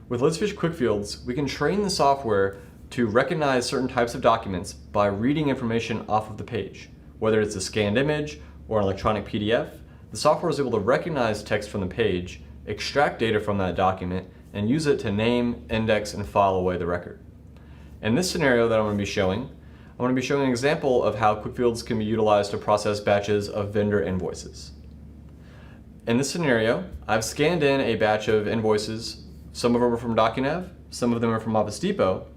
With Laserfish Quickfields, we can train the software to recognize certain types of documents by reading information off of the page. Whether it's a scanned image or an electronic PDF, the software is able to recognize text from the page, extract data from that document, and use it to name, index, and file away the record. In this scenario that I'm going to be showing an example of how Quickfields can be utilized to process batches of vendor invoices. In this scenario, I've scanned in a batch of invoices. Some of them are from DocuNav, some of them are from Office Depot,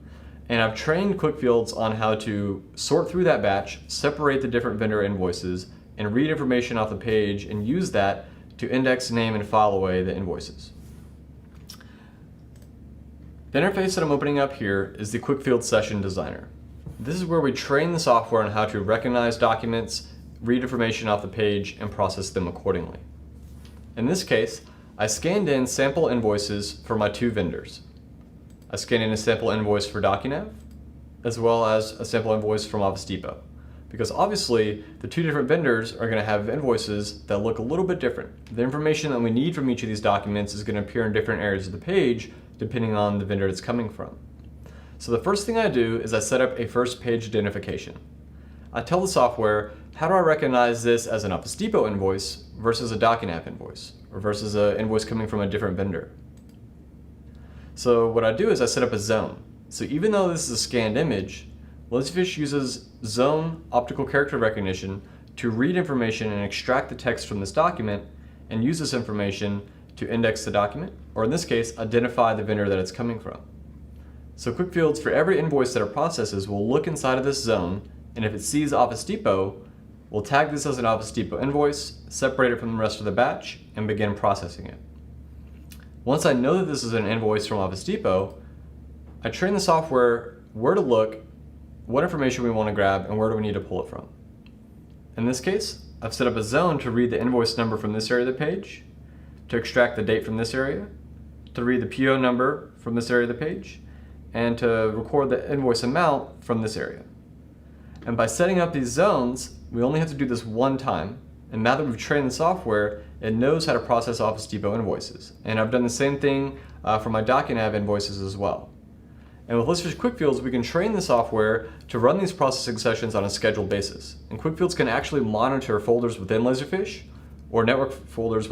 and I've trained Quickfields on how to sort through that batch, separate the different vendor invoices, and read information off the page and use that to index, name, and file away the invoices. The interface that I'm opening up here is the Quickfields Session Designer. This is where we train the software on how to recognize documents, read information off the page, and process them accordingly. In this case, I scanned in sample invoices for my two vendors. I scanned in a sample invoice for DocuNav, as well as a sample invoice from Office Depot. Because obviously, the two different vendors are going to have invoices that look a little bit different. The information that we need from each of these documents is going to appear in different areas of the page, depending on the vendor it's coming from. So the first thing I do is I set up a first page identification. I tell the software, how do I recognize this as an Office Depot invoice versus a DocuNav invoice, or versus an invoice coming from a different vendor? So what I do is I set up a zone. So even though this is a scanned image, Laserfish uses zone optical character recognition to read information and extract the text from this document and use this information to index the document, or in this case, identify the vendor that it's coming from. So Quickfields, for every invoice that it processes, will look inside of this zone, and if it sees Office Depot, we'll tag this as an Office Depot invoice, separate it from the rest of the batch, and begin processing it. Once I know that this is an invoice from Office Depot, I train the software where to look, what information we want to grab, and where do we need to pull it from. In this case, I've set up a zone to read the invoice number from this area of the page, to extract the date from this area, to read the PO number from this area of the page, and to record the invoice amount from this area. And by setting up these zones, we only have to do this one time, and now that we've trained the software, it knows how to process Office Depot invoices. And I've done the same thing for my DocuNav invoices as well. And with Laserfish Quickfields, we can train the software to run these processing sessions on a scheduled basis. And Quickfields can actually monitor folders within Laserfish, or network folders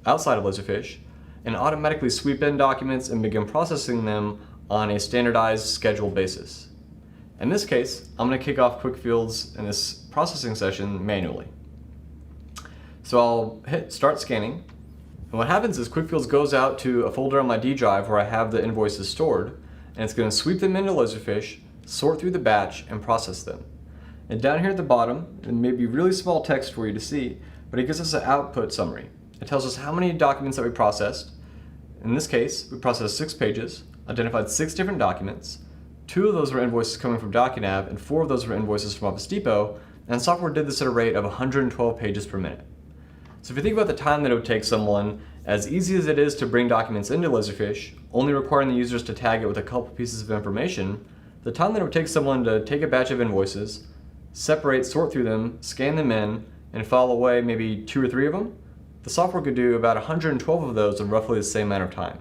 outside of Laserfish, and automatically sweep in documents and begin processing them on a standardized scheduled basis. In this case, I'm going to kick off Quickfields in this processing session manually. So I'll hit start scanning, and what happens is Quickfields goes out to a folder on my D drive where I have the invoices stored, and it's going to sweep them into Laserfish, sort through the batch, and process them. And down here at the bottom, it may be really small text for you to see, but it gives us an output summary. It tells us how many documents that we processed. In this case, we processed 6 pages, identified 6 different documents. 2 of those were invoices coming from DocuNav, and 4 of those were invoices from Office Depot, and software did this at a rate of 112 pages per minute. So if you think about the time that it would take someone, as easy as it is to bring documents into Laserfish, only requiring the users to tag it with a couple pieces of information, the time that it would take someone to take a batch of invoices, separate, sort through them, scan them in, and file away maybe 2 or 3 of them, the software could do about 112 of those in roughly the same amount of time.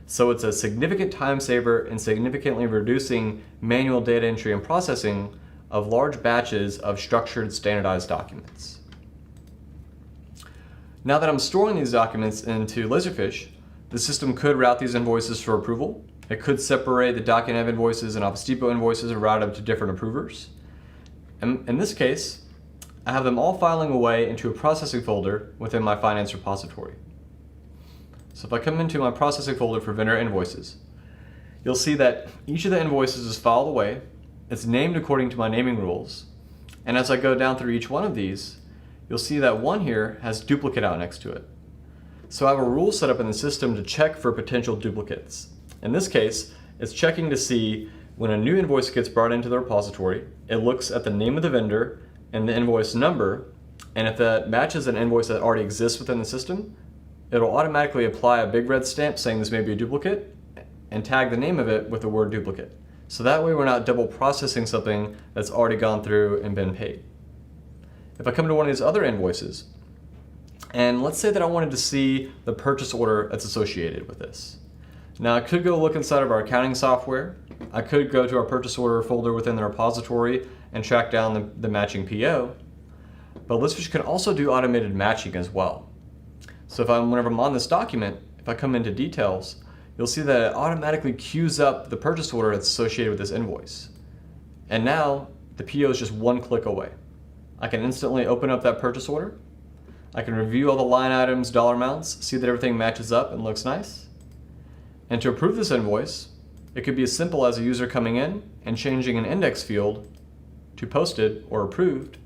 So it's a significant time saver in significantly reducing manual data entry and processing of large batches of structured, standardized documents. Now that I'm storing these documents into Laserfish, the system could route these invoices for approval. It could separate the DocuNav invoices and Office Depot invoices and route them to different approvers. And in this case, I have them all filing away into a processing folder within my finance repository. So if I come into my processing folder for vendor invoices, you'll see that each of the invoices is filed away. It's named according to my naming rules. And as I go down through each one of these, you'll see that one here has duplicate out next to it. So I have a rule set up in the system to check for potential duplicates. In this case, it's checking to see when a new invoice gets brought into the repository, it looks at the name of the vendor and the invoice number, and if that matches an invoice that already exists within the system, it'll automatically apply a big red stamp saying this may be a duplicate and tag the name of it with the word duplicate. So that way we're not double processing something that's already gone through and been paid. If I come to one of these other invoices, and let's say that I wanted to see the purchase order that's associated with this. Now I could go look inside of our accounting software. I could go to our purchase order folder within the repository and track down the matching PO. But ListFish can also do automated matching as well. So whenever I'm on this document, if I come into details, you'll see that it automatically queues up the purchase order that's associated with this invoice. And now the PO is just one click away. I can instantly open up that purchase order. I can review all the line items, dollar amounts, see that everything matches up and looks nice. And to approve this invoice, it could be as simple as a user coming in and changing an index field to posted or approved.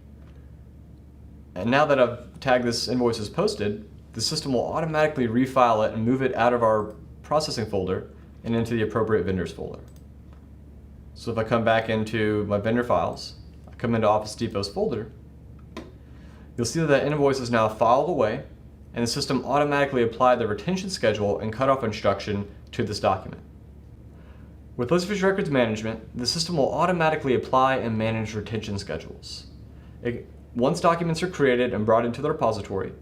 And now that I've tagged this invoice as posted, the system will automatically refile it and move it out of our processing folder and into the appropriate vendors folder. So if I come back into my vendor files, I come into Office Depot's folder, you'll see that invoice is now filed away, and the system automatically applied the retention schedule and cutoff instruction to this document. With ListFish Records Management, the system will automatically apply and manage retention schedules. Once documents are created and brought into the repository,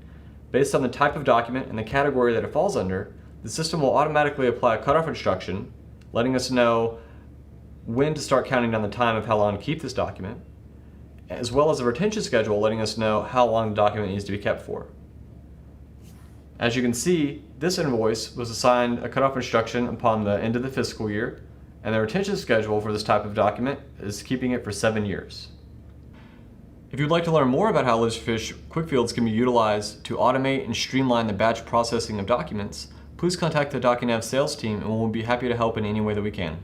based on the type of document and the category that it falls under, the system will automatically apply a cutoff instruction, letting us know when to start counting down the time of how long to keep this document, as well as a retention schedule letting us know how long the document needs to be kept for. As you can see, this invoice was assigned a cutoff instruction upon the end of the fiscal year, and the retention schedule for this type of document is keeping it for 7 years. If you'd like to learn more about how ListFish Quickfields can be utilized to automate and streamline the batch processing of documents, please contact the DocuNav sales team and we'll be happy to help in any way that we can.